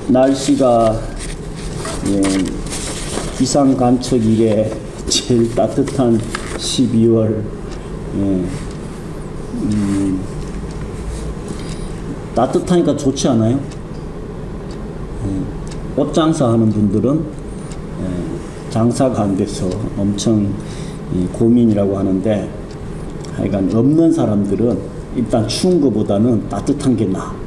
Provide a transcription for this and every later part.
날씨가 기상 관측 이래 제일 따뜻한 12월. 따뜻하니까 좋지 않아요? 옷 장사하는 분들은 장사가 안 돼서 엄청 고민이라고 하는데, 하여간 없는 사람들은 일단 추운 것보다는 따뜻한 게 나아.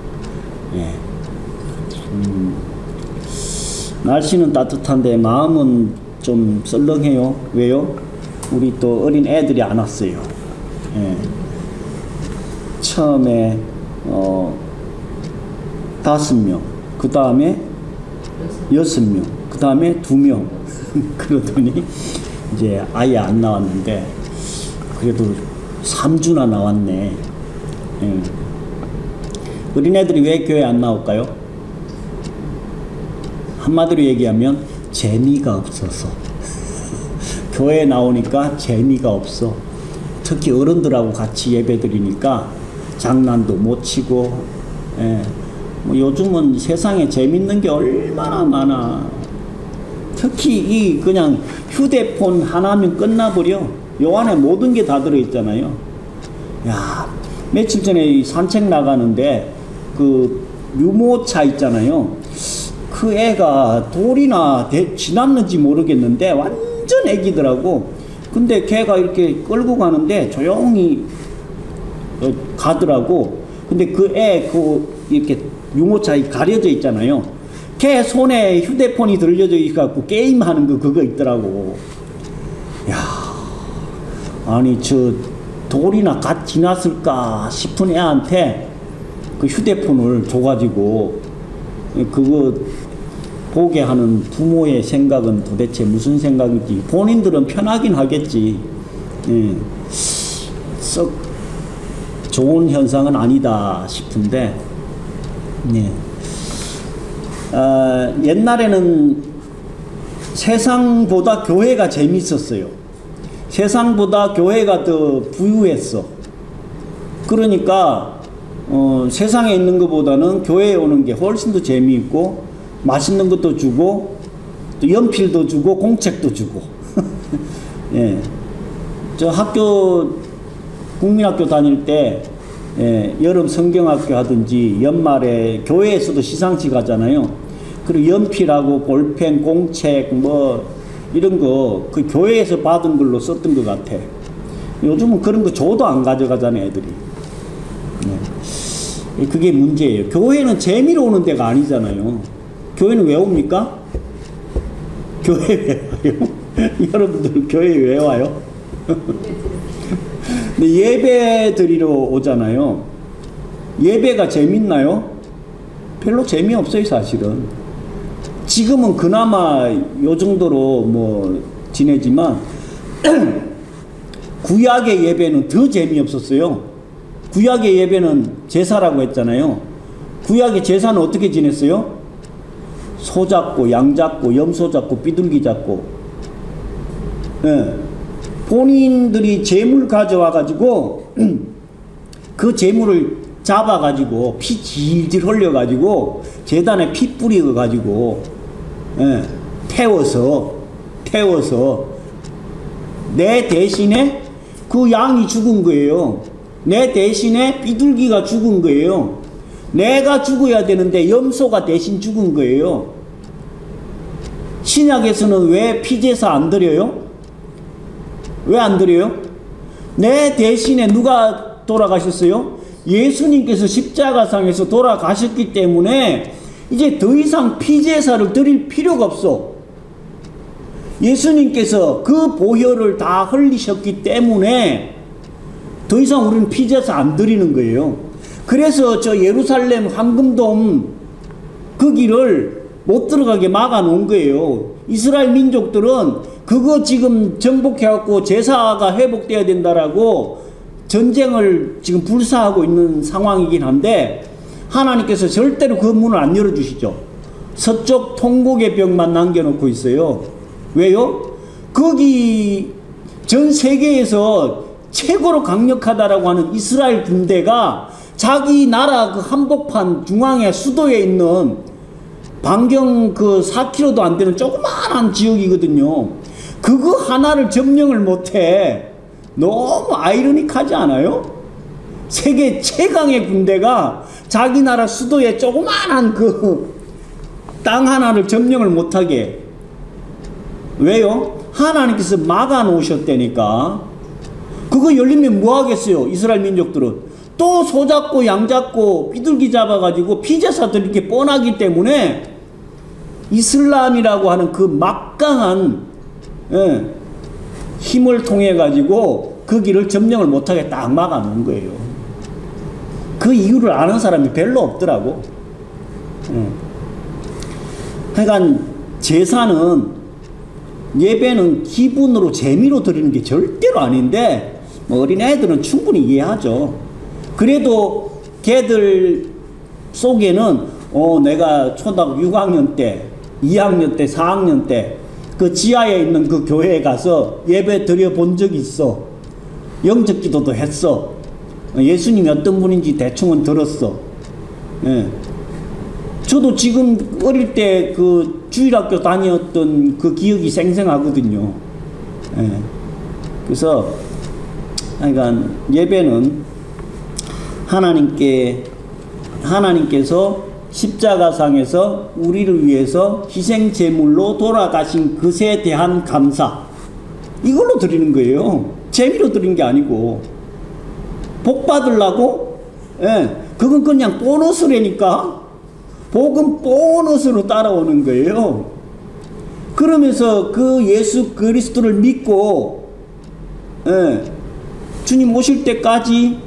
날씨는 따뜻한데 마음은 좀 썰렁해요. 왜요? 우리 또 어린 애들이 안 왔어요. 처음에 5명, 그 다음에 6명, 그 다음에 2명 그러더니 이제 아예 안 나왔는데, 그래도 3주나 나왔네. 어린애들이 왜 교회 안 나올까요? 한마디로 얘기하면 재미가 없어서. 교회에 나오니까 재미가 없어. 특히 어른들하고 같이 예배드리니까 장난도 못 치고. 뭐 요즘은 세상에 재밌는 게 얼마나 많아. 특히 이 그냥 휴대폰 하나면 끝나버려. 요 안에 모든 게 다 들어있잖아요. 야, 며칠 전에 산책 나가는데 그 유모차 있잖아요. 그 애가 돌이나 지났는지 모르겠는데 완전 애기더라고. 근데 걔가 이렇게 끌고 가는데 조용히 가더라고. 근데 그 애 이렇게 유모차에 가려져 있잖아요. 걔 손에 휴대폰이 들려져 있어갖고 게임하는 그거 있더라고. 야, 아니 저 돌이나 갓 지났을까 싶은 애한테 그 휴대폰을 줘가지고 그거 보게 하는 부모의 생각은 도대체 무슨 생각인지. 본인들은 편하긴 하겠지. 썩 좋은 현상은 아니다 싶은데, 옛날에는 세상보다 교회가 재밌었어요. 세상보다 교회가 더 부유했어. 그러니까 세상에 있는 것보다는 교회에 오는 게 훨씬 더 재미있고, 맛있는 것도 주고, 또 연필도 주고, 공책도 주고. 저 국민학교 다닐 때, 여름 성경학교 하든지 연말에 교회에서도 시상식 가잖아요. 그리고 연필하고 볼펜, 공책 뭐 이런 거 그 교회에서 받은 걸로 썼던 것 같아. 요즘은 그런 거 줘도 안 가져가잖아요, 애들이. 그게 문제예요. 교회는 재미로 오는 데가 아니잖아요. 교회는 왜 옵니까? 교회 왜 와요? 여러분들 교회 왜 와요? 근데 예배 드리러 오잖아요. 예배가 재밌나요? 별로 재미없어요, 사실은. 지금은 그나마 요 정도로 뭐 지내지만 구약의 예배는 더 재미없었어요. 구약의 예배는 제사라고 했잖아요. 구약의 제사는 어떻게 지냈어요? 소 잡고 양 잡고 염소 잡고 비둘기 잡고, 본인들이 재물 가져와 가지고 그 재물을 잡아 가지고 피 질질 흘려 가지고 제단에 피 뿌려 가지고 태워서 내 대신에 그 양이 죽은 거예요. 내 대신에 비둘기가 죽은 거예요. 내가 죽어야 되는데 염소가 대신 죽은 거예요. 신약에서는 왜 피제사 안 드려요? 왜 안 드려요? 내 대신에 누가 돌아가셨어요? 예수님께서 십자가상에서 돌아가셨기 때문에 이제 더 이상 피제사를 드릴 필요가 없어. 예수님께서 그 보혈을 다 흘리셨기 때문에 더 이상 우리는 피제사 안 드리는 거예요. 그래서 저 예루살렘 황금돔 그 길을 못 들어가게 막아 놓은 거예요. 이스라엘 민족들은 그거 지금 정복해갖고 제사가 회복돼야 된다라고 전쟁을 지금 불사하고 있는 상황이긴 한데, 하나님께서 절대로 그 문을 안 열어주시죠. 서쪽 통곡의 벽만 남겨놓고 있어요. 왜요? 거기 전 세계에서 최고로 강력하다라고 하는 이스라엘 군대가 자기 나라 그 한복판 중앙에 수도에 있는 반경 그 4km도 안 되는 조그마한 지역이거든요. 그거 하나를 점령을 못해. 너무 아이러닉하지 않아요? 세계 최강의 군대가 자기 나라 수도에 조그마한 그 땅 하나를 점령을 못하게. 왜요? 하나님께서 막아 놓으셨다니까. 그거 열리면 뭐 하겠어요? 이스라엘 민족들은 또 소 잡고 양 잡고 비둘기 잡아가지고 피제사들 이렇게 뻔하기 때문에 이슬람이라고 하는 그 막강한 힘을 통해 가지고 그 길을 점령을 못하게 딱 막아 놓은 거예요. 그 이유를 아는 사람이 별로 없더라고. 그러니까 제사는, 예배는 기분으로 재미로 드리는 게 절대로 아닌데, 뭐 어린애들은 충분히 이해하죠. 그래도 걔들 속에는 내가 초등학교 6학년 때, 2학년 때, 4학년 때 그 지하에 있는 그 교회에 가서 예배 드려본 적이 있어. 영적 기도도 했어. 예수님이 어떤 분인지 대충은 들었어. 예. 저도 지금 어릴 때 그 주일학교 다녔던 그 기억이 생생하거든요. 예. 그래서 그러니까 예배는 하나님께서 십자가상에서 우리를 위해서 희생 제물로 돌아가신 것에 대한 감사, 이걸로 드리는 거예요. 재미로 드리는 게 아니고. 복 받으려고? 예, 그건 그냥 보너스라니까. 복은 보너스로 따라오는 거예요. 그러면서 그 예수 그리스도를 믿고 주님 오실 때까지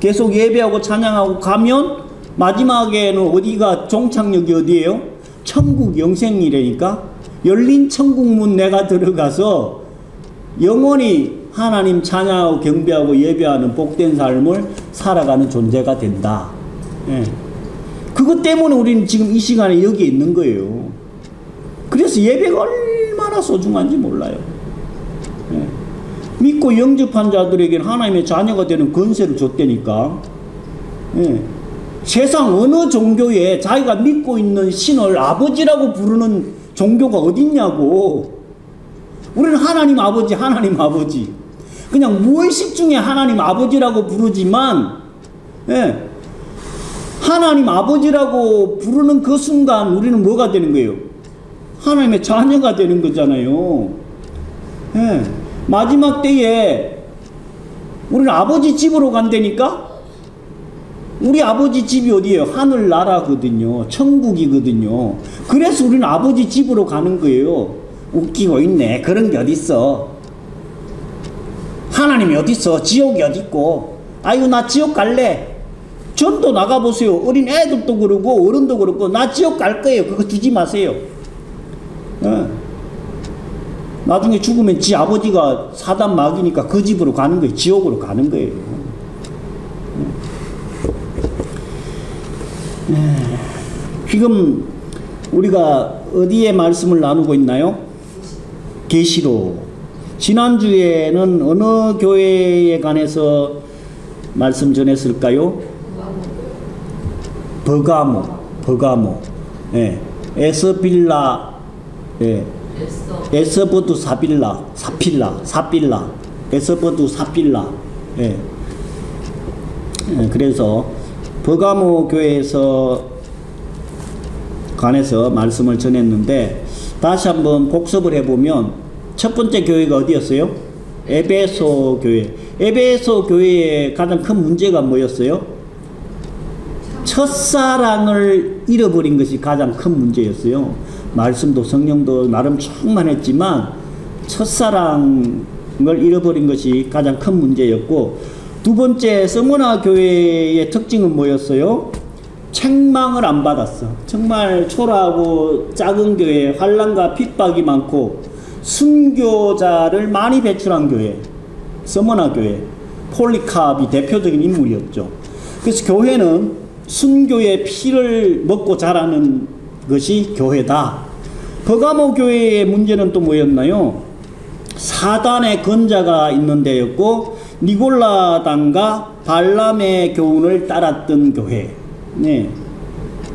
계속 예배하고 찬양하고 가면 마지막에는 어디가 종착역이 어디예요? 천국 영생이라니까. 열린 천국문 내가 들어가서 영원히 하나님 찬양하고 경배하고 예배하는 복된 삶을 살아가는 존재가 된다. 예. 그것 때문에 우리는 지금 이 시간에 여기 있는 거예요. 그래서 예배가 얼마나 소중한지 몰라요. 예. 믿고 영접한 자들에게는 하나님의 자녀가 되는 권세를 줬다니까. 예. 세상 어느 종교에 자기가 믿고 있는 신을 아버지라고 부르는 종교가 어딨냐고. 우리는 하나님 아버지, 하나님 아버지. 그냥 무의식 중에 하나님 아버지라고 부르지만, 예, 하나님 아버지라고 부르는 그 순간 우리는 뭐가 되는 거예요? 하나님의 자녀가 되는 거잖아요. 예, 마지막 때에 우리는 아버지 집으로 간다니까? 우리 아버지 집이 어디예요? 하늘나라거든요. 천국이거든요. 그래서 우리는 아버지 집으로 가는 거예요. 웃기고 있네. 그런 게 어딨어. 하나님이 어딨어. 지옥이 어딨고. 아유 나 지옥 갈래. 전도 나가보세요. 어린 애들도 그러고 어른도 그렇고 나 지옥 갈 거예요. 그거 주지 마세요. 나중에 죽으면 지 아버지가 사단 마귀니까 그 집으로 가는 거예요. 지옥으로 가는 거예요. 지금 우리가 어디에 말씀을 나누고 있나요? 계시록. 지난주에는 어느 교회에 관해서 말씀 전했을까요? 버가모. 예. 에스빌라. 예. 에스버두 사빌라. 에스버두 사빌라. 예. 예. 그래서 버가모 교회에서 관해서 말씀을 전했는데, 다시 한번 복습을 해보면 첫 번째 교회가 어디였어요? 에베소 교회. 에베소 교회의 가장 큰 문제가 뭐였어요? 첫사랑을 잃어버린 것이 가장 큰 문제였어요. 말씀도 성령도 나름 충만했지만 첫사랑을 잃어버린 것이 가장 큰 문제였고, 두 번째 서머나 교회의 특징은 뭐였어요? 책망을 안 받았어. 정말 초라하고 작은 교회, 환난과 핍박이 많고 순교자를 많이 배출한 교회, 서머나 교회. 폴리캅이 대표적인 인물이었죠. 그래서 교회는 순교의 피를 먹고 자라는 것이 교회다. 버가모 교회의 문제는 또 뭐였나요? 사단의 건자가 있는 데였고, 니골라당과 발람의 교훈을 따랐던 교회. 네.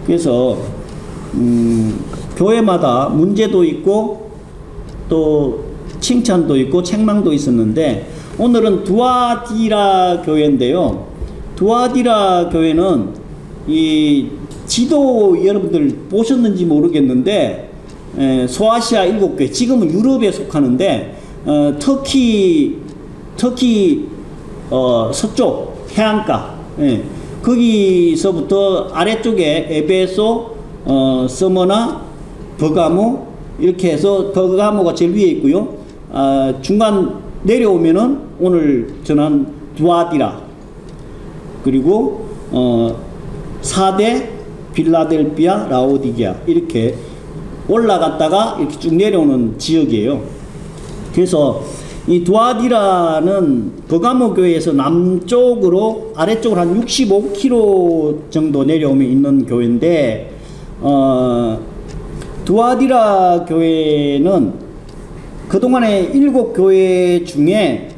그래서 교회마다 문제도 있고 또 칭찬도 있고 책망도 있었는데, 오늘은 두아디라 교회인데요. 두아디라 교회는 이 지도 여러분들 보셨는지 모르겠는데, 소아시아 7개, 지금은 유럽에 속하는데, 터키 서쪽 해안가, 거기서부터 아래쪽에 에베소, 서머나, 버가모, 이렇게 해서 버가모가 제일 위에 있고요. 중간 내려오면은 오늘 전한 두아디라, 그리고 4대 빌라델피아, 라오디게아, 이렇게 올라갔다가 이렇게 쭉 내려오는 지역이에요. 그래서 이 두아디라는 버가모 교회에서 남쪽으로 아래쪽으로 한 65km 정도 내려오면 있는 교회인데, 두아디라 교회는 그동안의 7교회 중에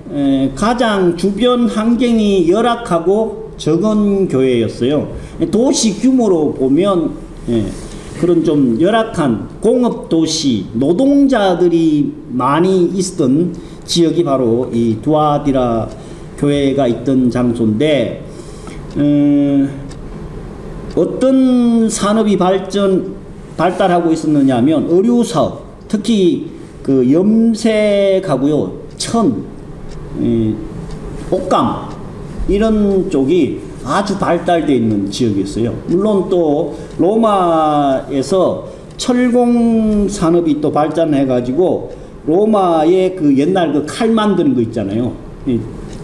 가장 주변 환경이 열악하고 적은 교회였어요. 도시 규모로 보면 그런 좀 열악한 공업도시, 노동자들이 많이 있었던 지역이 바로 이 두아디라 교회가 있던 장소인데, 어떤 산업이 발달하고 있었느냐 하면 의류사업, 특히 그 염색하고요, 옷감, 이런 쪽이 아주 발달되어 있는 지역이었어요. 물론 또 로마에서 철공 산업이 또 발전해가지고 로마의 그 옛날 그 칼 만드는 거 있잖아요.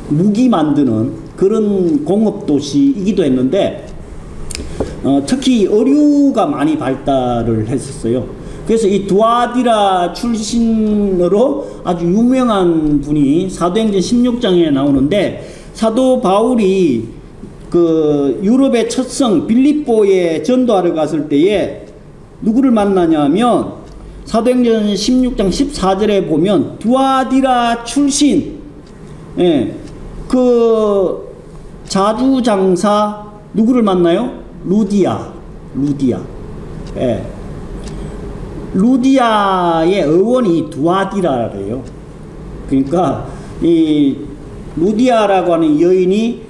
무기 만드는 그런 공업 도시이기도 했는데, 특히 의류가 많이 발달을 했었어요. 그래서 이 두아디라 출신으로 아주 유명한 분이 사도행전 16장에 나오는데, 사도 바울이 그 유럽의 첫 성 빌립보에 전도하러 갔을 때에 누구를 만나냐면, 사도행전 16장 14절에 보면 두아디라 출신, 그 자주장사 누구를 만나요? 루디아. 루디아의 어원이 두아디라래요. 그러니까 이 루디아라고 하는 여인이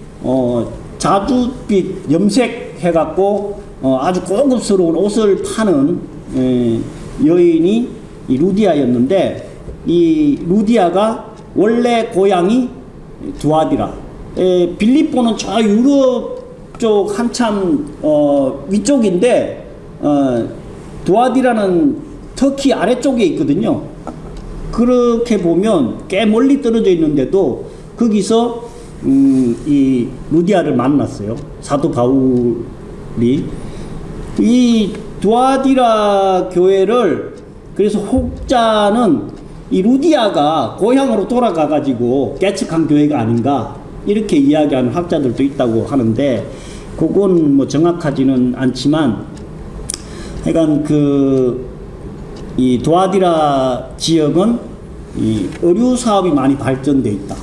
자주빛 염색해갖고 아주 고급스러운 옷을 파는 여인이 이 루디아였는데, 이 루디아가 원래 고향이 두아디라. 빌립보는 저 유럽 쪽 한참 위쪽인데, 두아디라는 터키 아래쪽에 있거든요. 그렇게 보면 꽤 멀리 떨어져 있는데도 거기서 이 루디아를 만났어요. 사도 바울이. 이 두아디라 교회를, 그래서 혹자는 이 루디아가 고향으로 돌아가 가지고 개척한 교회가 아닌가, 이렇게 이야기하는 학자들도 있다고 하는데, 그건 뭐 정확하지는 않지만, 하여간 이 두아디라 지역은 이 의류 사업이 많이 발전돼 있다.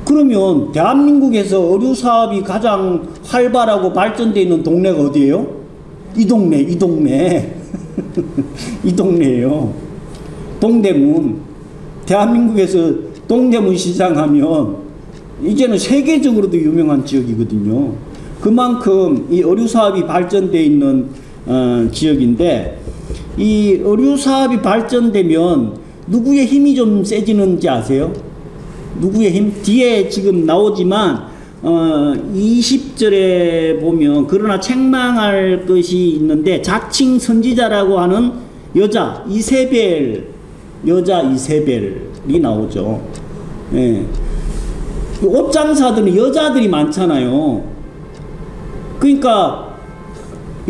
그러면 대한민국에서 의류 사업이 가장 활발하고 발전돼 있는 동네가 어디예요? 이 동네. 이 동네예요. 동대문. 대한민국에서 동대문 시장 하면 이제는 세계적으로도 유명한 지역이거든요. 그만큼 이 의류 사업이 발전돼 있는 지역인데, 이 의류 사업이 발전되면 누구의 힘이 좀 세지는지 아세요? 누구의 힘? 뒤에 지금 나오지만 20절에 보면, 그러나 책망할 것이 있는데 자칭 선지자라고 하는 여자 이세벨이 나오죠. 옷장사들은 여자들이 많잖아요. 그러니까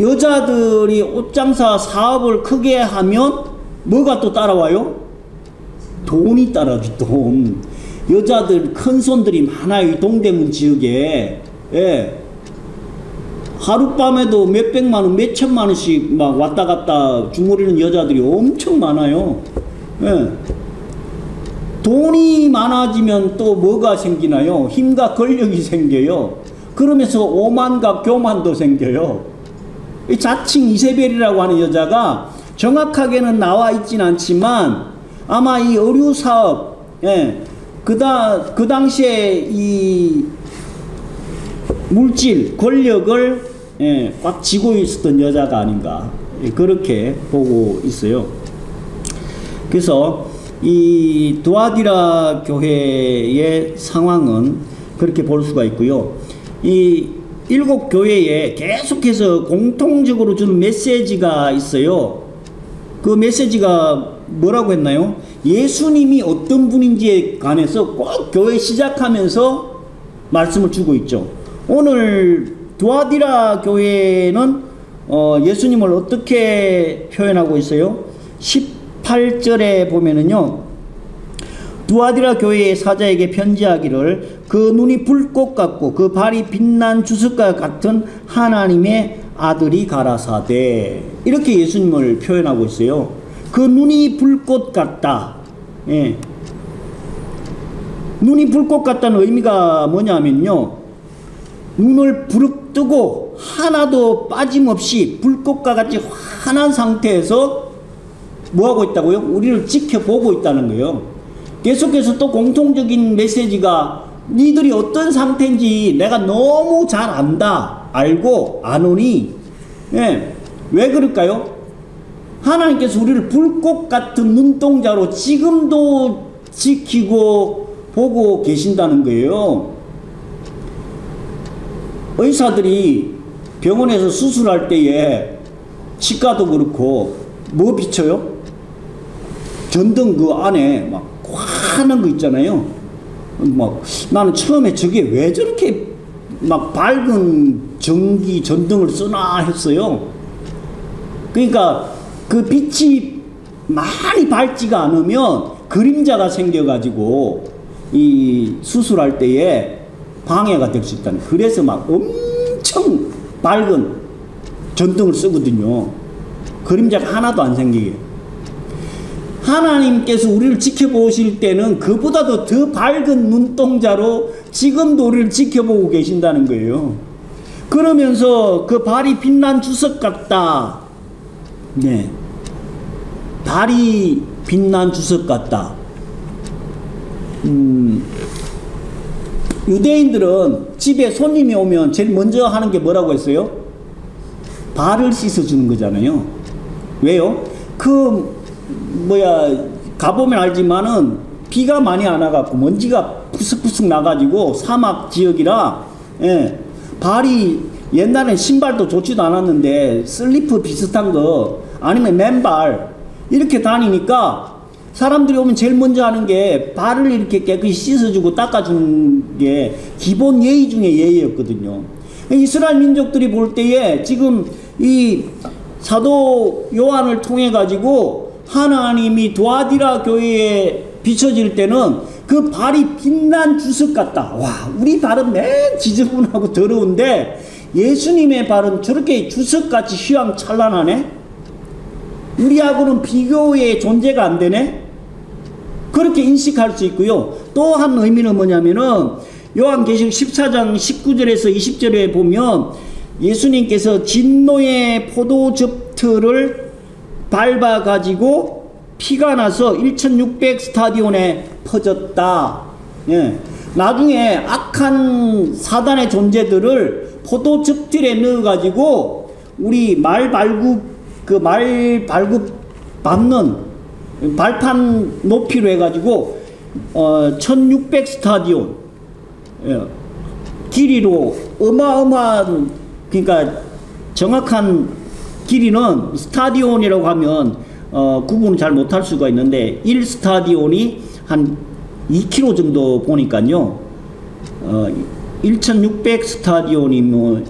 여자들이 옷장사 사업을 크게 하면 뭐가 또 따라와요? 돈이 따라오죠, 돈. 여자들 큰 손들이 많아요, 이 동대문 지역에. 하룻밤에도 몇백만 원, 몇천만 원씩 막 왔다 갔다 주무리는 여자들이 엄청 많아요. 돈이 많아지면 또 뭐가 생기나요? 힘과 권력이 생겨요. 그러면서 오만과 교만도 생겨요. 이 자칭 이세벨이라고 하는 여자가 정확하게는 나와 있지는 않지만 아마 이 의류 사업, 예, 그 당시에 이 물질, 권력을 예, 꽉 쥐고 있었던 여자가 아닌가, 예, 그렇게 보고 있어요. 그래서 이 두아디라 교회의 상황은 그렇게 볼 수가 있고요. 이 7교회에 계속해서 공통적으로 주는 메시지가 있어요. 그 메시지가 뭐라고 했나요? 예수님이 어떤 분인지에 관해서 꼭 교회 시작하면서 말씀을 주고 있죠. 오늘 두아디라 교회는 예수님을 어떻게 표현하고 있어요? 18절에 보면은요, 두아디라 교회의 사자에게 편지하기를 그 눈이 불꽃 같고 그 발이 빛난 주석과 같은 하나님의 아들이 가라사대, 이렇게 예수님을 표현하고 있어요. 그 눈이 불꽃 같다. 예. 눈이 불꽃 같다는 의미가 뭐냐면요, 눈을 부릅뜨고 하나도 빠짐없이 불꽃과 같이 환한 상태에서 뭐하고 있다고요? 우리를 지켜보고 있다는 거예요. 계속해서 또 공통적인 메시지가 니들이 어떤 상태인지 내가 너무 잘 안다. 알고 아노니. 예. 왜 그럴까요? 하나님께서 우리를 불꽃 같은 눈동자로 지금도 지키고 보고 계신다는 거예요. 의사들이 병원에서 수술할 때에 치과도 그렇고 뭐 비춰요? 전등 그 안에 막 환한 거 있잖아요. 막 나는 처음에 저게 왜 저렇게 막 밝은 전기 전등을 쓰나 했어요. 그러니까 그 빛이 많이 밝지가 않으면 그림자가 생겨가지고 이 수술할 때에 방해가 될 수 있다는. 그래서 막 엄청 밝은 전등을 쓰거든요. 그림자가 하나도 안 생기게. 하나님께서 우리를 지켜보실 때는 그보다도 더 밝은 눈동자로 지금도 우리를 지켜보고 계신다는 거예요. 그러면서 그 발이 빛난 주석 같다. 네. 발이 빛난 주석 같다. 유대인들은 집에 손님이 오면 제일 먼저 하는 게 뭐라고 했어요? 발을 씻어주는 거잖아요. 왜요? 가보면 알지만은 비가 많이 안 와갖고 먼지가 푸석푸석 나가지고 사막 지역이라, 예, 발이 옛날엔 신발도 좋지도 않았는데 슬리퍼 비슷한 거 아니면 맨발 이렇게 다니니까 사람들이 오면 제일 먼저 하는 게 발을 이렇게 깨끗이 씻어주고 닦아주는 게 기본 예의 중에 예의였거든요. 이스라엘 민족들이 볼 때에 지금 이 사도 요한을 통해 가지고 하나님이 두아디라 교회에 비춰질 때는 그 발이 빛난 주석 같다. 와, 우리 발은 맨 지저분하고 더러운데 예수님의 발은 저렇게 주석같이 휘황찬란하네? 우리하고는 비교의 존재가 안 되네? 그렇게 인식할 수 있고요. 또 한 의미는 뭐냐면은 요한계시록 14장 19절에서 20절에 보면 예수님께서 진노의 포도즙틀을 밟아가지고 피가 나서 1600 스타디온에 퍼졌다. 예. 나중에 악한 사단의 존재들을 포도즙틀에 넣어가지고 우리 말 발굽 받는 발판 높이로 해가지고 1600 스타디온, 예, 길이로 어마어마한, 그러니까 정확한 길이는 스타디온이라고 하면 구분을 잘 못할 수가 있는데 1스타디온이 한 2km 정도 보니까요, 1600 스타디온이면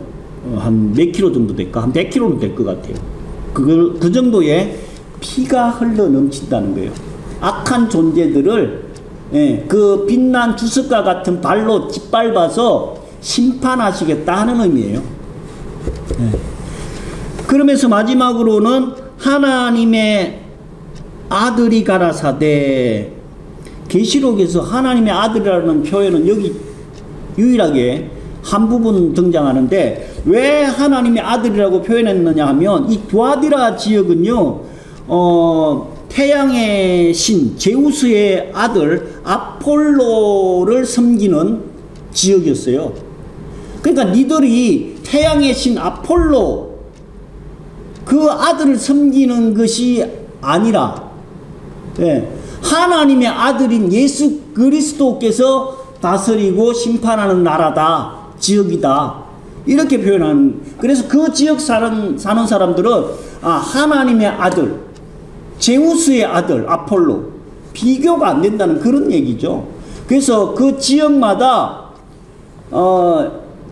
한 몇 킬로 정도 될까? 한 100km는 될 것 같아요. 그 정도의 피가 흘러 넘친다는 거예요. 악한 존재들을, 예, 그 빛난 주석과 같은 발로 짓밟아서 심판하시겠다 하는 의미예요. 예. 그러면서 마지막으로는 하나님의 아들이 가라사대. 계시록에서 하나님의 아들이라는 표현은 여기 유일하게 한 부분 등장하는데 왜 하나님의 아들이라고 표현했느냐 하면 이 두아디라 지역은요, 태양의 신 제우스의 아들 아폴로를 섬기는 지역이었어요. 그러니까 니들이 태양의 신 아폴로 그 아들을 섬기는 것이 아니라, 예, 하나님의 아들인 예수 그리스도께서 다스리고 심판하는 나라다, 지역이다, 이렇게 표현하는. 그래서 그 지역 사는 사람들은 하나님의 아들, 제우스의 아들 아폴로, 비교가 안 된다는 그런 얘기죠. 그래서 그 지역마다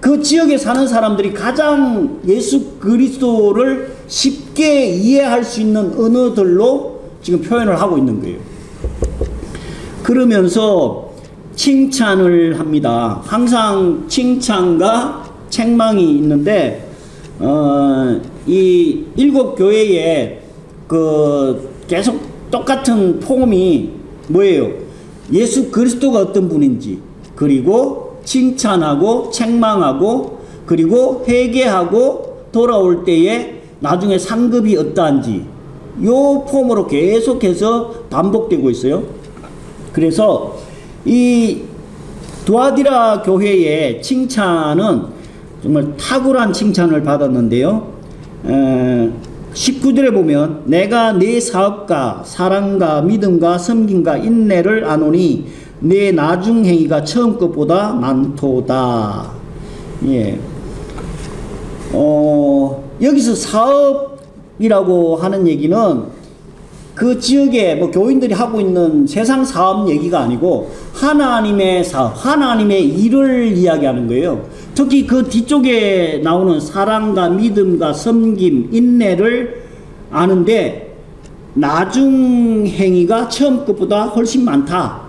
그 지역에 사는 사람들이 가장 예수 그리스도를 쉽게 이해할 수 있는 언어들로 지금 표현을 하고 있는 거예요. 그러면서 칭찬을 합니다. 항상 칭찬과 책망이 있는데, 이 7교회에 계속 똑같은 폼이 뭐예요? 예수 그리스도가 어떤 분인지, 그리고 칭찬하고 책망하고, 그리고 회개하고 돌아올 때에 나중에 상급이 어떠한지, 요 폼으로 계속해서 반복되고 있어요. 그래서 이 두아디라 교회의 칭찬은 정말 탁월한 칭찬을 받았는데요. 19절에 보면 내가 네 사업과 사랑과 믿음과 섬김과 인내를 아노니 네 나중 행위가 처음 것보다 많도다. 예. 여기서 사업이라고 하는 얘기는 그 지역에 뭐 교인들이 하고 있는 세상 사업 얘기가 아니고 하나님의 사업, 하나님의 일을 이야기하는 거예요. 특히 그 뒤쪽에 나오는 사랑과 믿음과 섬김, 인내를 아는데 나중 행위가 처음 것보다 훨씬 많다.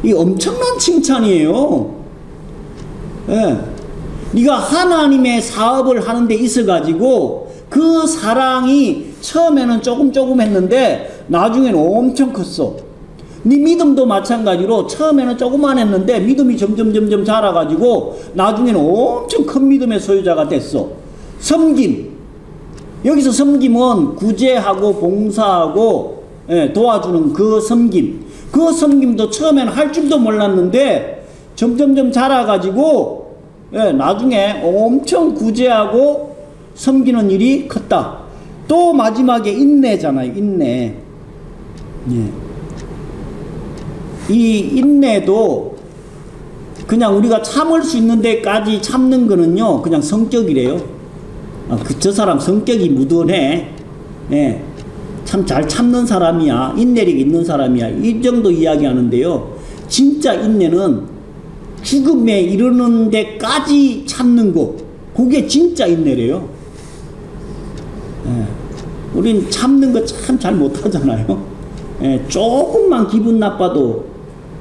이 엄청난 칭찬이에요. 예. 네가 하나님의 사업을 하는 데 있어가지고 그 사랑이 처음에는 조금 했는데 나중에는 엄청 컸어. 네 믿음도 마찬가지로 처음에는 조금만 했는데 믿음이 점점 자라가지고 나중에는 엄청 큰 믿음의 소유자가 됐어. 섬김. 여기서 섬김은 구제하고 봉사하고, 예, 도와주는 그 섬김. 그 섬김도 처음에는 할 줄도 몰랐는데 점점 자라가지고, 예, 나중에 엄청 구제하고 섬기는 일이 컸다. 또 마지막에 인내잖아요. 인내. 예. 이 인내도 그냥 우리가 참을 수 있는 데까지 참는 거는요, 그냥 성격이래요. 저 사람 성격이 무던해. 예. 참 잘 참는 사람이야. 인내력이 있는 사람이야. 이 정도 이야기하는데요. 진짜 인내는 죽음에 이르는 데까지 참는 거. 그게 진짜 인내래요. 예. 우린 참는 거 참 잘 못하잖아요. 예. 조금만 기분 나빠도,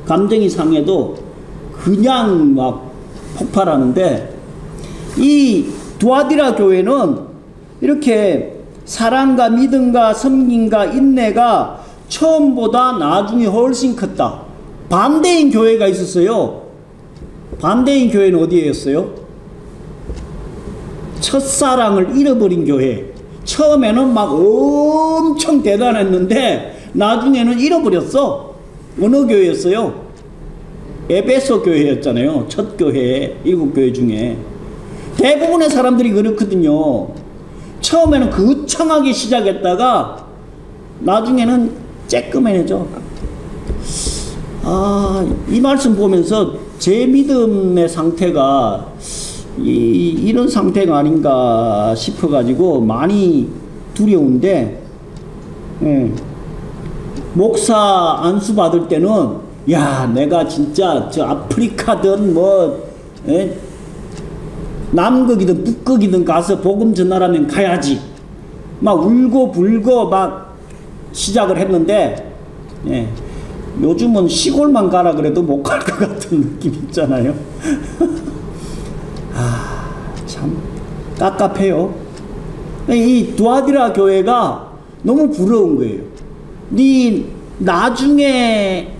감정이 상해도 그냥 막 폭발하는데, 이 두아디라 교회는 이렇게 사랑과 믿음과 섬김과 인내가 처음보다 나중에 훨씬 컸다. 반대인 교회가 있었어요. 반대인 교회는 어디였어요? 첫사랑을 잃어버린 교회. 처음에는 막 엄청 대단했는데 나중에는 잃어버렸어. 어느 교회였어요? 에베소 교회였잖아요. 첫 교회, 7교회 중에. 대부분의 사람들이 그렇거든요. 처음에는 거창하게 시작했다가 나중에는 쬐끔해져. 이 말씀 보면서 제 믿음의 상태가 이런 상태가 아닌가 싶어가지고 많이 두려운데, 예. 목사 안수 받을 때는 야, 내가 진짜 저 아프리카든 뭐, 예? 남극이든 북극이든 가서 복음 전하라면 가야지. 막 울고 불고 막 시작을 했는데, 예. 요즘은 시골만 가라 그래도 못 갈 것 같은 느낌 있잖아요. 참 깝깝해요. 이 두아디라 교회가 너무 부러운 거예요. 네 나중에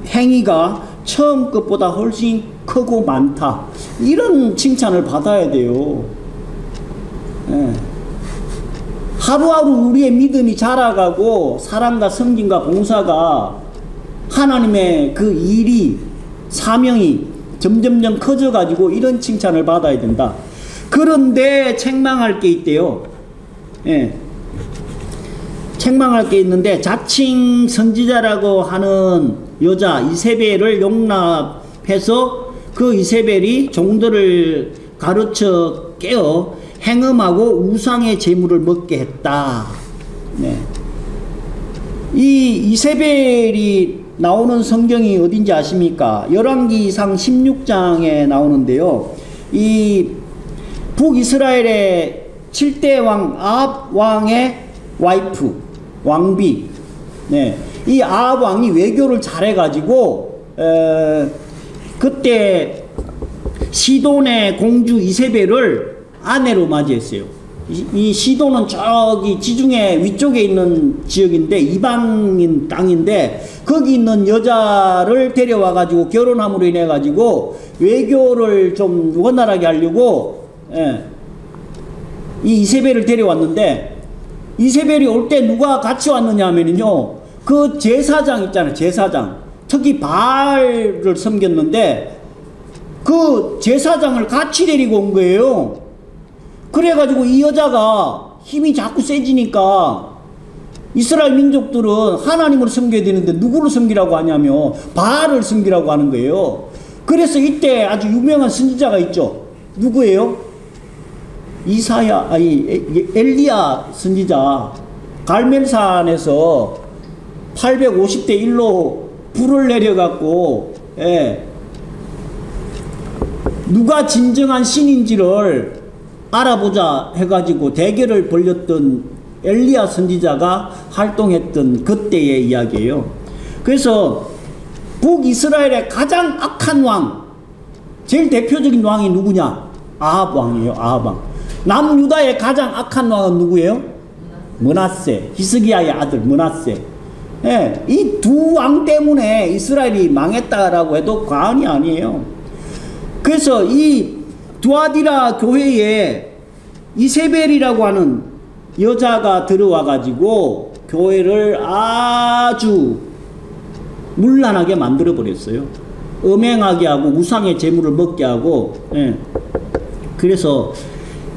행위가 처음 것보다 훨씬 크고 많다. 이런 칭찬을 받아야 돼요. 예. 하루하루 우리의 믿음이 자라가고 사랑과 성김과 봉사가 하나님의 그 일이 사명이 점점점 커져가지고 이런 칭찬을 받아야 된다. 그런데 책망할 게 있대요. 예. 책망할 게 있는데 자칭 선지자라고 하는 여자 이세벨을 용납해서 그 이세벨이 종들을 가르쳐 깨어 행음하고 우상의 제물을 먹게 했다. 네. 이 이세벨이 나오는 성경이 어딘지 아십니까? 열왕기상 16장에 나오는데요. 이 북이스라엘의 7대 왕 아합 왕의 와이프, 왕비. 네. 이 아합 왕이 외교를 잘해가지고 그때 시돈의 공주 이세벨을 아내로 맞이했어요. 이 시돈은 저기 지중해 위쪽에 있는 지역인데 이방인 땅인데 거기 있는 여자를 데려와 가지고 결혼함으로 인해 가지고 외교를 좀 원활하게 하려고 이 이세벨을 데려왔는데 이세벨이 올 때 누가 같이 왔느냐 하면요 그 제사장 있잖아요. 제사장 특히 바알을 섬겼는데 그 제사장을 같이 데리고 온 거예요. 그래가지고 이 여자가 힘이 자꾸 세지니까 이스라엘 민족들은 하나님을 섬겨야 되는데 누구를 섬기라고 하냐면 바알을 섬기라고 하는 거예요. 그래서 이때 아주 유명한 선지자가 있죠. 누구예요? 엘리야 선지자. 갈멜산에서 850대 1로 불을 내려갖고 누가 진정한 신인지를 알아보자 해가지고 대결을 벌였던 엘리야 선지자가 활동했던 그때의 이야기예요. 그래서 북이스라엘의 가장 악한 왕, 제일 대표적인 왕이 누구냐? 아합 왕이에요. 아합 왕. 남유다의 가장 악한 왕은 누구예요? 므낫세, 히스기야의 아들 므낫세. 이 두 왕 때문에 이스라엘이 망했다라고 해도 과언이 아니에요. 그래서 이 두아디라 교회에 이세벨이라고 하는 여자가 들어와 가지고 교회를 아주 문란하게 만들어 버렸어요. 음행하게 하고 우상의 제물을 먹게 하고. 그래서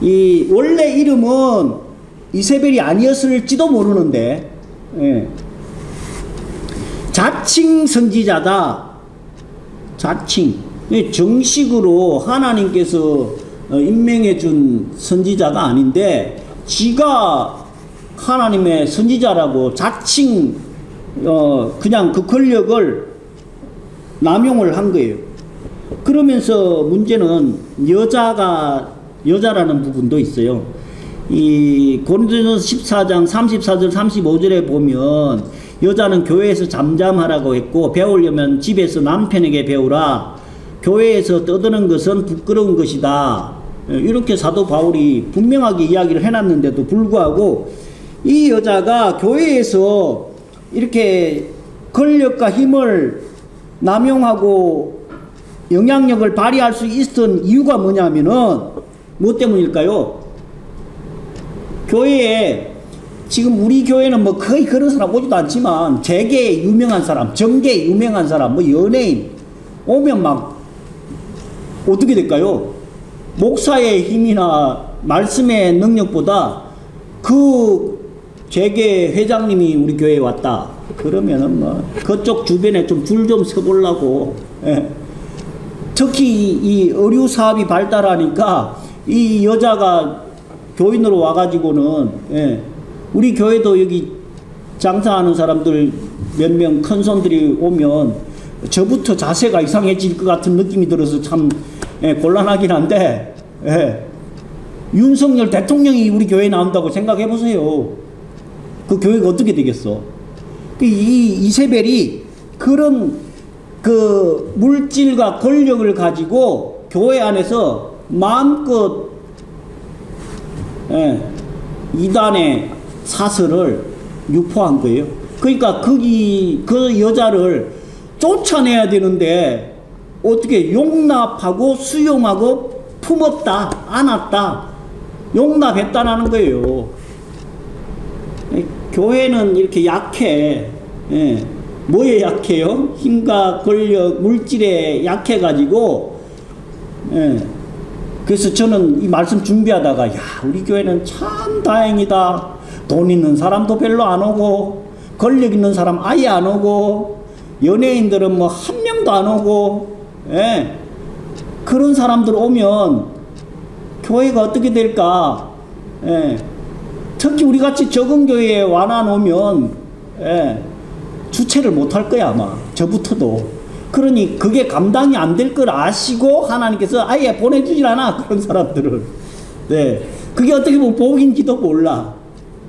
이 원래 이름은 이세벨이 아니었을지도 모르는데 자칭 선지자다. 자칭. 정식으로 하나님께서 임명해 준 선지자가 아닌데 지가 하나님의 선지자라고 자칭 그냥 그 권력을 남용을 한 거예요. 그러면서 문제는 여자라는 부분도 있어요. 이 고린도전서 14장 34절 35절에 보면 여자는 교회에서 잠잠하라고 했고 배우려면 집에서 남편에게 배우라. 교회에서 떠드는 것은 부끄러운 것이다. 이렇게 사도 바울이 분명하게 이야기를 해놨는데도 불구하고 이 여자가 교회에서 이렇게 권력과 힘을 남용하고 영향력을 발휘할 수 있었던 이유가 뭐냐면은 뭐 때문일까요? 교회에 지금 우리 교회는 뭐 거의 그런 사람 오지도 않지만 재계에 유명한 사람, 정계에 유명한 사람, 뭐 연예인 오면 막 어떻게 될까요? 목사의 힘이나 말씀의 능력보다 그 재계 회장님이 우리 교회에 왔다. 그러면은 뭐 그쪽 주변에 좀 줄 좀 서보려고. 특히 이 의류 사업이 발달하니까 이 여자가 교인으로 와가지고는 우리 교회도 여기 장사하는 사람들 몇 명 큰 손들이 오면 저부터 자세가 이상해질 것 같은 느낌이 들어서 참 곤란하긴 한데 윤석열 대통령이 우리 교회에 나온다고 생각해 보세요. 그 교회가 어떻게 되겠어? 이 이세벨이 그런 그 물질과 권력을 가지고 교회 안에서 마음껏 이단의 사설을 유포한 거예요. 그러니까 그 여자를 쫓아내야 되는데 어떻게 용납하고 수용하고 품었다, 안았다, 용납했다라는 거예요. 교회는 이렇게 약해. 예. 뭐에 약해요? 힘과 권력, 물질에 약해가지고, 예. 그래서 저는 이 말씀 준비하다가, 야, 우리 교회는 참 다행이다. 돈 있는 사람도 별로 안 오고, 권력 있는 사람 아예 안 오고, 연예인들은 뭐 한 명도 안 오고, 예. 그런 사람들 오면 교회가 어떻게 될까? 예. 특히 우리 같이 적은 교회에 와나 놓으면, 예. 주체를 못할 거야, 아마. 저부터도. 그러니 그게 감당이 안 될 걸 아시고 하나님께서 아예 보내주질 않아, 그런 사람들을. 네. 그게 어떻게 보면 복인지도 몰라.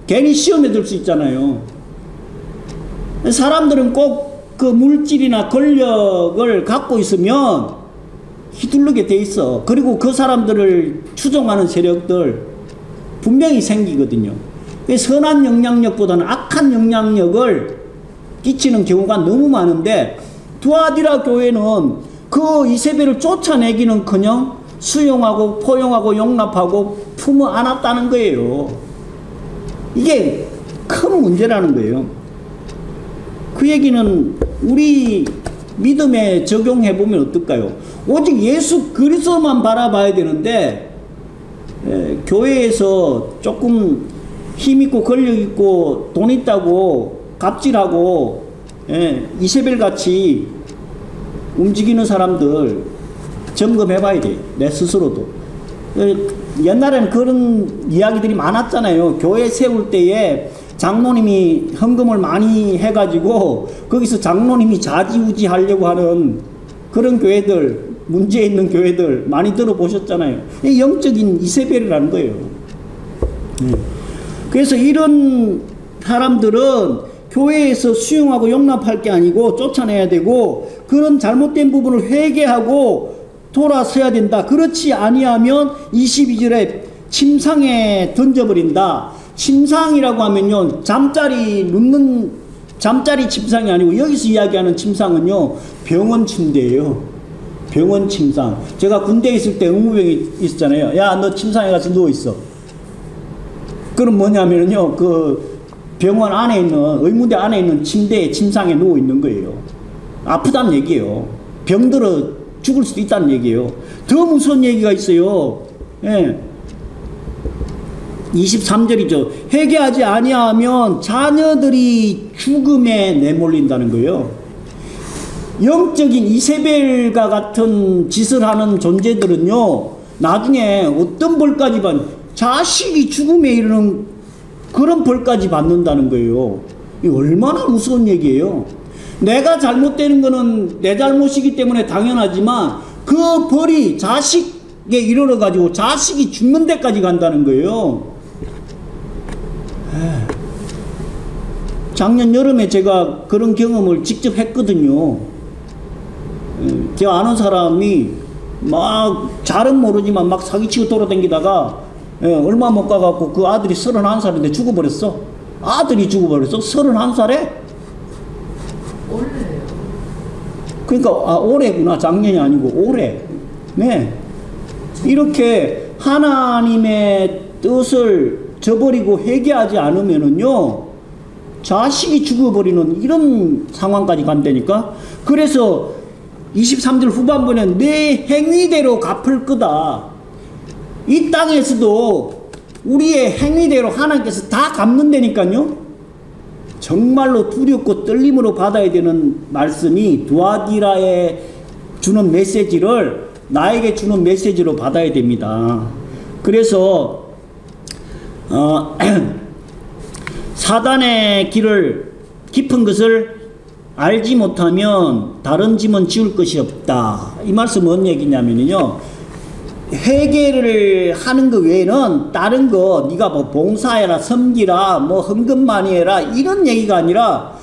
괜히 시험에 들 수 있잖아요. 사람들은 꼭 그 물질이나 권력을 갖고 있으면 휘둘르게 돼 있어. 그리고 그 사람들을 추종하는 세력들 분명히 생기거든요. 선한 영향력보다는 악한 영향력을 끼치는 경우가 너무 많은데, 두아디라 교회는 그 이세벨을 쫓아내기는커녕 수용하고 포용하고 용납하고 품어 안았다는 거예요. 이게 큰 문제라는 거예요. 그 얘기는 우리 믿음에 적용해 보면 어떨까요? 오직 예수 그리스도만 바라봐야 되는데, 교회에서 조금 힘 있고 권력 있고 돈 있다고 갑질하고, 이세벨 같이 움직이는 사람들 점검해 봐야 돼. 내 스스로도. 옛날에는 그런 이야기들이 많았잖아요. 교회 세울 때에 장로님이 헌금을 많이 해가지고 거기서 장로님이 좌지우지 하려고 하는 그런 교회들, 문제 있는 교회들 많이 들어보셨잖아요. 영적인 이세벨이라는 거예요. 그래서 이런 사람들은 교회에서 수용하고 용납할 게 아니고 쫓아내야 되고, 그런 잘못된 부분을 회개하고 돌아서야 된다. 그렇지 아니하면 22절에 침상에 던져버린다. 침상이라고 하면요, 잠자리 눕는 잠자리 침상이 아니고, 여기서 이야기하는 침상은요, 병원 침대예요. 병원 침상. 제가 군대에 있을 때 의무병이 있었잖아요. 야, 너 침상에 가서 누워있어. 그럼 뭐냐면요, 그 병원 안에 있는, 의무대 안에 있는 침대에, 침상에 누워있는 거예요. 아프다는 얘기예요. 병들어 죽을 수도 있다는 얘기예요. 더 무서운 얘기가 있어요. 예. 23절이죠. 회개하지 아니하면 자녀들이 죽음에 내몰린다는 거예요. 영적인 이세벨과 같은 짓을 하는 존재들은요, 나중에 어떤 벌까지 받는, 자식이 죽음에 이르는 그런 벌까지 받는다는 거예요. 이 얼마나 무서운 얘기예요. 내가 잘못되는 거는 내 잘못이기 때문에 당연하지만 그 벌이 자식에 이르러 가지고 자식이 죽는 데까지 간다는 거예요. 작년 여름에 제가 그런 경험을 직접 했거든요. 제가 아는 사람이 막 잘은 모르지만 막 사기치고 돌아다니다가 얼마 못 가갖고 그 아들이 31살인데 죽어버렸어. 아들이 죽어버렸어. 31살에? 올해요. 그러니까 올해구나. 작년이 아니고 올해. 네. 이렇게 하나님의 뜻을 저버리고 회개하지 않으면은요, 자식이 죽어버리는 이런 상황까지 간다니까. 그래서 23절 후반부는 내 행위대로 갚을 거다. 이 땅에서도 우리의 행위대로 하나님께서 다 갚는다니까요. 정말로 두렵고 떨림으로 받아야 되는 말씀이 두아디라에 주는 메시지를 나에게 주는 메시지로 받아야 됩니다. 그래서 사단의 길을 깊은 것을 알지 못하면 다른 짐은 지울 것이 없다. 이 말씀은 뭔 얘기냐면요, 회개를 하는 것 외에는 다른 거 네가 뭐 봉사해라, 섬기라, 뭐 헌금 많이 해라, 이런 얘기가 아니라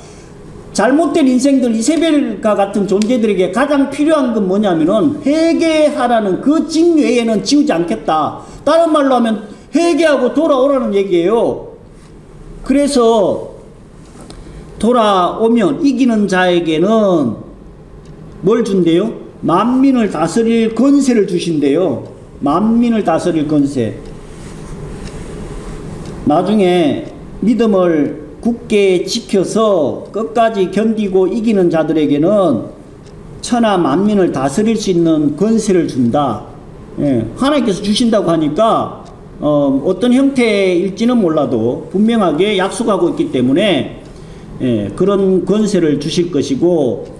잘못된 인생들, 이세벨과 같은 존재들에게 가장 필요한 건 뭐냐면은 회개하라는 그 짐 외에는 지우지 않겠다. 다른 말로 하면 회개하고 돌아오라는 얘기예요. 그래서 돌아오면 이기는 자에게는 뭘 준대요? 만민을 다스릴 권세를 주신대요. 만민을 다스릴 권세. 나중에 믿음을 굳게 지켜서 끝까지 견디고 이기는 자들에게는 천하 만민을 다스릴 수 있는 권세를 준다. 예, 하나님께서 주신다고 하니까 어떤 형태일지는 몰라도 분명하게 약속하고 있기 때문에 예, 그런 권세를 주실 것이고,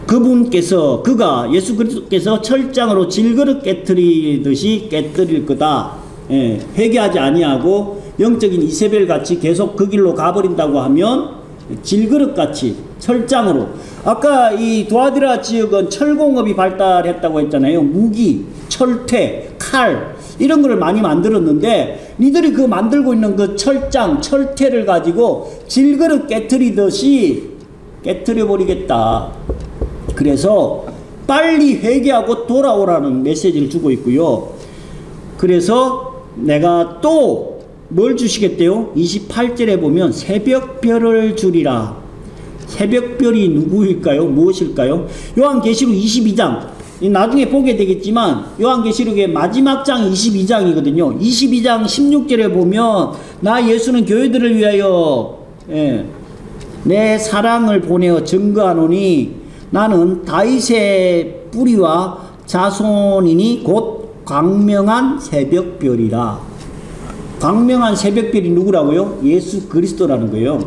그가 예수 그리스도께서 철장으로 질그릇 깨뜨리듯이 깨뜨릴 거다. 예, 회개하지 아니하고 영적인 이세벨 같이 계속 그 길로 가버린다고 하면 질그릇 같이 철장으로, 아까 이 두아디라 지역은 철공업이 발달했다고 했잖아요. 무기, 철퇴, 칼 이런 걸 많이 만들었는데, 니들이 그 만들고 있는 그 철장, 철퇴를 가지고 질그릇 깨뜨리듯이 깨뜨려 버리겠다. 그래서 빨리 회개하고 돌아오라는 메시지를 주고 있고요. 그래서 내가 또 뭘 주시겠대요? 28절에 보면 새벽별을 주리라. 새벽별이 누구일까요? 무엇일까요? 요한계시록 22장, 나중에 보게 되겠지만 요한계시록의 마지막 장 22장이거든요. 22장 16절에 보면 나 예수는 교회들을 위하여 내 사랑을 보내어 증거하노니 나는 다윗의 뿌리와 자손이니 곧 광명한 새벽별이라. 광명한 새벽별이 누구라고요? 예수 그리스도라는 거예요.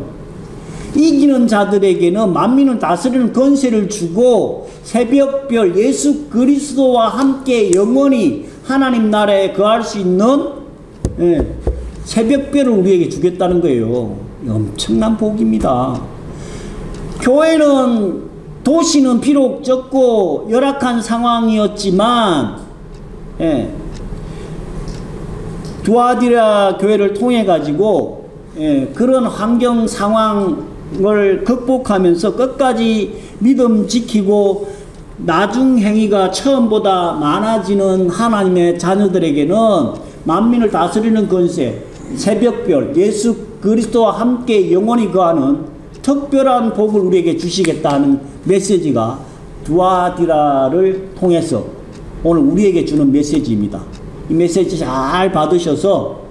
이기는 자들에게는 만민을 다스리는 권세를 주고 새벽별 예수 그리스도와 함께 영원히 하나님 나라에 거할 수 있는 새벽별을 우리에게 주겠다는 거예요. 엄청난 복입니다. 교회는, 도시는 비록 적고 열악한 상황이었지만 두아디라 교회를 통해 가지고 그런 환경 상황을 극복하면서 끝까지 믿음 지키고 나중 행위가 처음보다 많아지는 하나님의 자녀들에게는 만민을 다스리는 권세, 새벽별 예수 그리스도와 함께 영원히 거하는 특별한 복을 우리에게 주시겠다는 메시지가 두아디라를 통해서 오늘 우리에게 주는 메시지입니다. 이 메시지 잘 받으셔서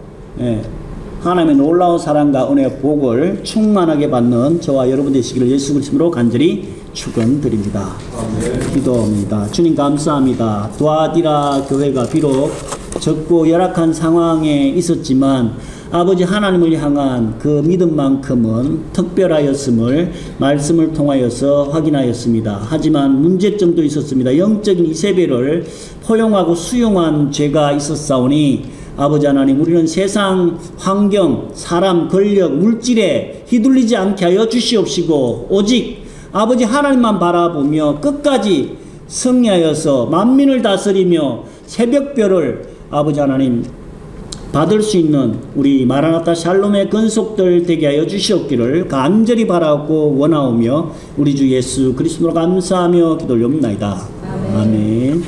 하나님의 놀라운 사랑과 은혜의 복을 충만하게 받는 저와 여러분 되시기를 예수 그리스도로 간절히 축원드립니다. 기도합니다. 주님 감사합니다. 두아디라 교회가 비록 적고 열악한 상황에 있었지만 아버지 하나님을 향한 그 믿음만큼은 특별하였음을 말씀을 통하여서 확인하였습니다. 하지만 문제점도 있었습니다. 영적인 이세벨을 포용하고 수용한 죄가 있었사오니 아버지 하나님, 우리는 세상 환경, 사람, 권력, 물질에 휘둘리지 않게 하여 주시옵시고 오직 아버지 하나님만 바라보며 끝까지 승리하여서 만민을 다스리며 새벽별을 아버지 하나님 받을 수 있는 우리 마라나타 샬롬의 근속들 되게 하여 주시옵기를 간절히 바라고 원하오며 우리 주 예수 그리스도로 감사하며 기도를 옵나이다. 아멘.